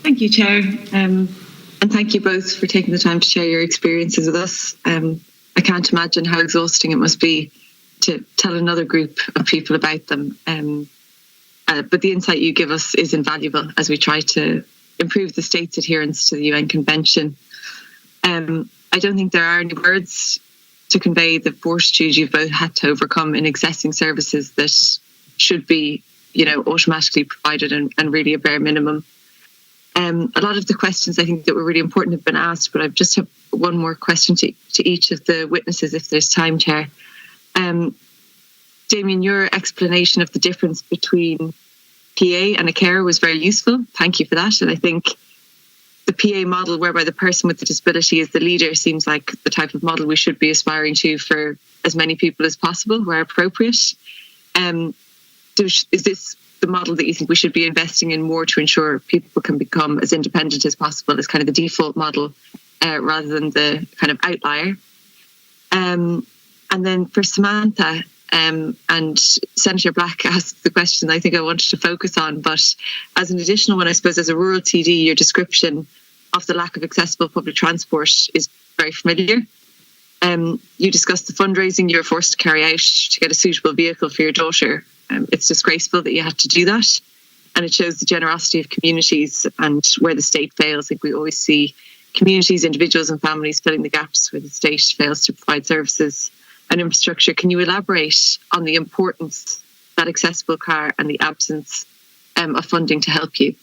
Thank you, Chair. And thank you both for taking the time to share your experiences with us. I can't imagine how exhausting it must be to tell another group of people about them. But the insight you give us is invaluable as we try to improve the state's adherence to the UN Convention. I don't think there are any words to convey the fortitude you've both had to overcome in accessing services that should be, automatically provided and really a bare minimum. A lot of the questions I think that were really important have been asked, but I've just have one more question to each of the witnesses, if there's time, Chair. Damien, your explanation of the difference between PA and a carer was very useful. Thank you for that. And I think the PA model, whereby the person with the disability is the leader, seems like the type of model we should be aspiring to for as many people as possible, where appropriate. Is this the model that you think we should be investing in more to ensure people can become as independent as possible as kind of the default model, rather than the kind of outlier? And then for Samantha, and Senator Black asked the question I think I wanted to focus on, but as an additional one, I suppose as a rural TD, your description of the lack of accessible public transport is very familiar. You discussed the fundraising you were forced to carry out to get a suitable vehicle for your daughter. It's disgraceful that you had to do that, and it shows the generosity of communities, and where the state fails, I think we always see communities, individuals and families filling the gaps where the state fails to provide services and infrastructure. Can you elaborate on the importance of that accessible car and the absence of funding to help you?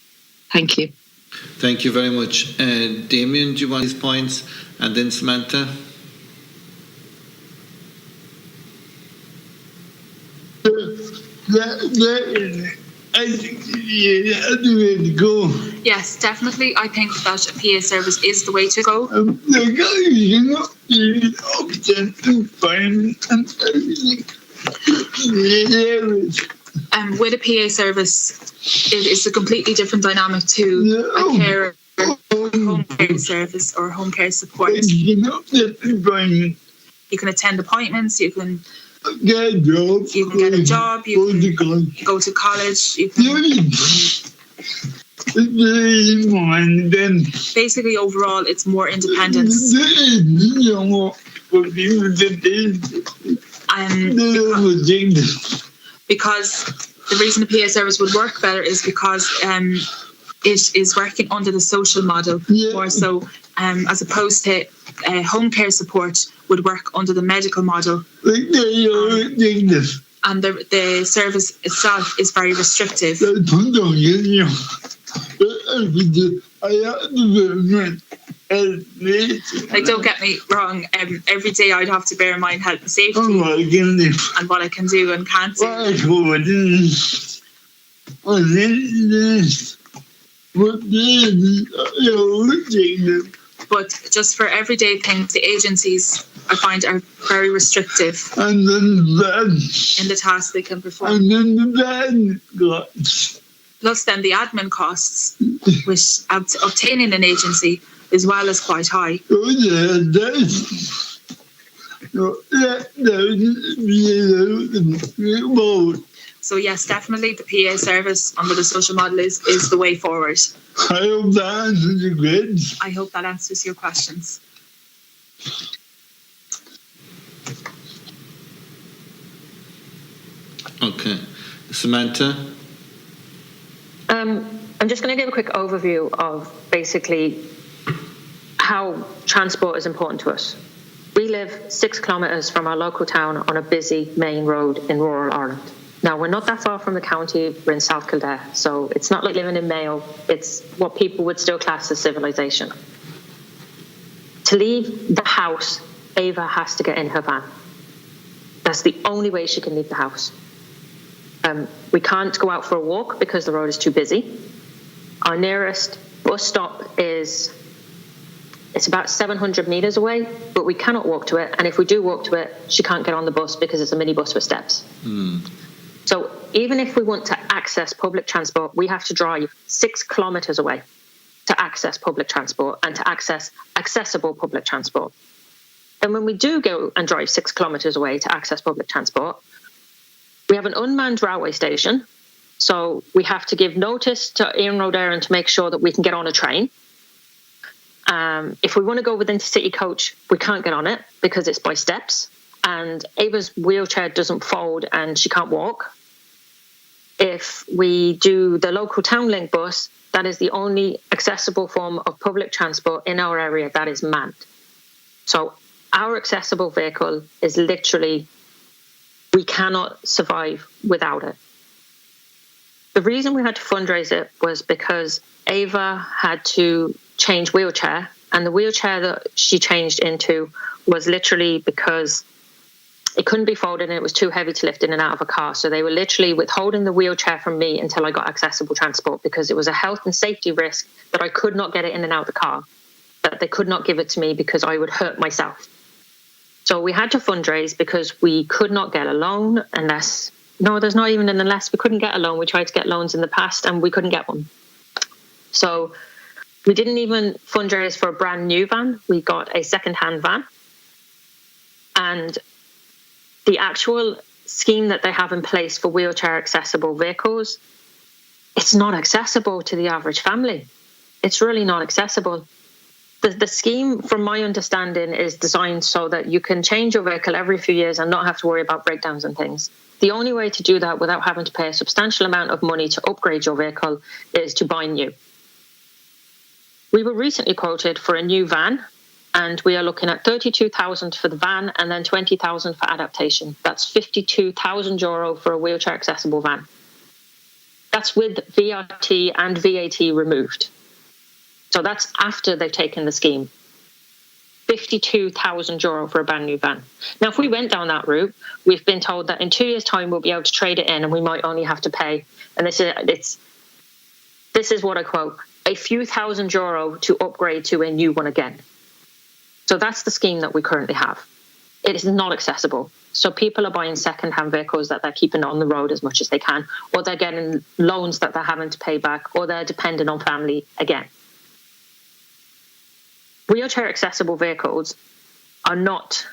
Thank you. Thank you very much. Damien, do you want these points? And then Samantha? I think the way to go. Yes, definitely. I think that a PA service is the way to go. With a PA service, it is a completely different dynamic to a care, home care service or home care support. You can attend appointments, you can get a job, you can go to college, you can... Basically, overall, it's more independence. Because the reason the PA service would work better is because it is working under the social model more so, as opposed to home care support would work under the medical model. And the service itself is very restrictive. Like, don't get me wrong, every day I'd have to bear in mind health and safety and what I can do and can't do. But just for everyday things, the agencies, I find, are very restrictive in the tasks they can perform. Plus then the admin costs, which obtaining an agency as well is quite high. So yes, definitely the PA service under the social model is the way forward. I hope that answers your questions. I hope that answers your questions. Okay. Samantha? I'm just going to give a quick overview of basically how transport is important to us. We live 6 kilometres from our local town on a busy main road in rural Ireland. Now, we're not that far from the county, we're in South Kildare, so it's not like living in Mayo, it's what people would still class as civilization. To leave the house, Ava has to get in her van. That's the only way she can leave the house. We can't go out for a walk because the road is too busy. Our nearest bus stop it's about 700 metres away, but we cannot walk to it, and if we do walk to it, she can't get on the bus because it's a minibus with steps. So even if we want to access public transport, we have to drive 6 kilometres away to access public transport and to access accessible public transport. And when we do go and drive 6 kilometres away to access public transport, we have an unmanned railway station So we have to give notice to Ian Rodaran to make sure that we can get on a train. If we want to go with intercity coach, we can't get on it because it's by steps, and Ava's wheelchair doesn't fold and she can't walk. If we do the local town link bus, that is the only accessible form of public transport in our area that is manned. So our accessible vehicle is literally, we cannot survive without it. The reason we had to fundraise it was because Ava had to change wheelchair, and the wheelchair that she changed into was literally because it couldn't be folded and it was too heavy to lift in and out of a car. So they were literally withholding the wheelchair from me until I got accessible transport, because it was a health and safety risk that I could not get it in and out of the car, that they could not give it to me because I would hurt myself. So we had to fundraise because we could not get a loan unless, no, there's not even an unless. We couldn't get a loan. We tried to get loans in the past and we couldn't get one. So we didn't even fundraise for a brand new van. We got a second-hand van. And the actual scheme that they have in place for wheelchair accessible vehicles, it's not accessible to the average family. It's really not accessible. The scheme, from my understanding, is designed so that you can change your vehicle every few years and not have to worry about breakdowns and things. The only way to do that without having to pay a substantial amount of money to upgrade your vehicle is to buy new. We were recently quoted for a new van, and we are looking at 32,000 for the van and then 20,000 for adaptation. That's 52,000 euro for a wheelchair accessible van. That's with VRT and VAT removed. So that's after they've taken the scheme. 52,000 euro for a brand new van. Now, if we went down that route, we've been told that in 2 years' time we'll be able to trade it in, and we might only have to pay, and this is what I quote, a few thousand euro to upgrade to a new one again. So that's the scheme that we currently have. It is not accessible. So people are buying second-hand vehicles that they're keeping on the road as much as they can, or they're getting loans that they're having to pay back, or they're dependent on family again. Wheelchair accessible vehicles are not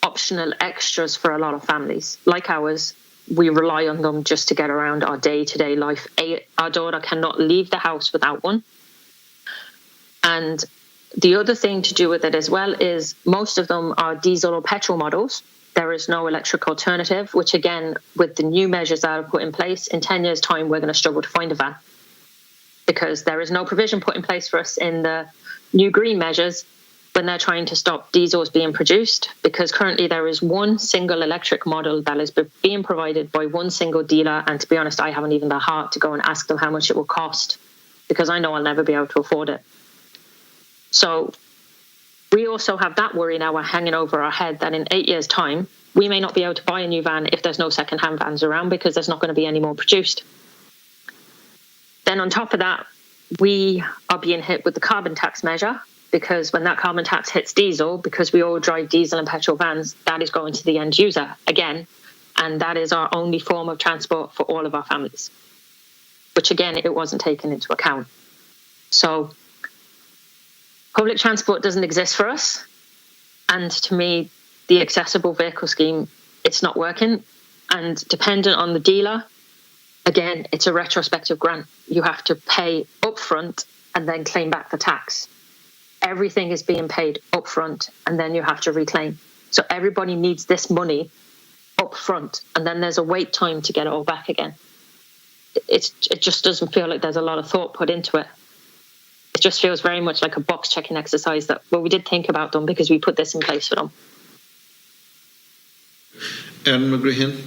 optional extras for a lot of families. Like ours, we rely on them just to get around our day-to-day life. Our daughter cannot leave the house without one. And the other thing to do with it as well is most of them are diesel or petrol models. There is no electric alternative, which again, with the new measures that are put in place, in 10 years' time, we're going to struggle to find a van, because there is no provision put in place for us in the new green measures when they're trying to stop diesels being produced, because currently there is one single electric model that is being provided by one single dealer. And to be honest, I haven't even the heart to go and ask them how much it will cost, because I know I'll never be able to afford it. So we also have that worry now hanging over our head that in 8 years' time, we may not be able to buy a new van if there's no second-hand vans around, because there's not going to be any more produced. Then on top of that, we are being hit with the carbon tax measure, because when that carbon tax hits diesel, because we all drive diesel and petrol vans, that is going to the end user again. And that is our only form of transport for all of our families, which again, it wasn't taken into account. So public transport doesn't exist for us. And to me, the accessible vehicle scheme, it's not working. And dependent on the dealer, again, it's a retrospective grant. You have to pay upfront and then claim back the tax. Everything is being paid upfront and then you have to reclaim. So everybody needs this money upfront, and then there's a wait time to get it all back again. It just doesn't feel like there's a lot of thought put into it. It just feels very much like a box checking exercise that, well, we did think about them because we put this in place for them. Aaron McGrahan.